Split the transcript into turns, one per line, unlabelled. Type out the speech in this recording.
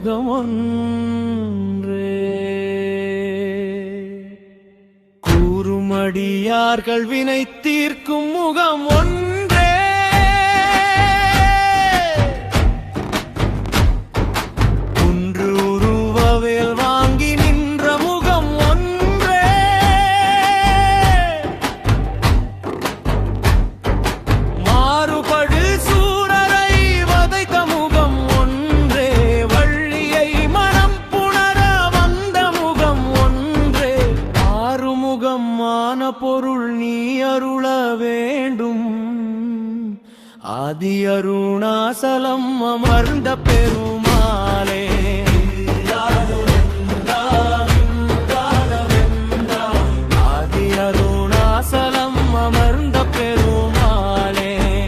முகம் ஒன்றே. கூறுமடியார்கள் வினை தீர்க்கும் முகம் ஒன்றே. குன்று உருவவேல் வாங்கி நின்ற முகம் ஒன்றே. மாறுபடு சூரரை வதைத்த முகம் ஒன்றே. வள்ளியை மனம் புணர வந்த முகம் ஒன்றே. ஆறுமுகமான பொருள் நீ அருள வேண்டும். ஆதி அருணாசலம் அமர்ந்த பெரும்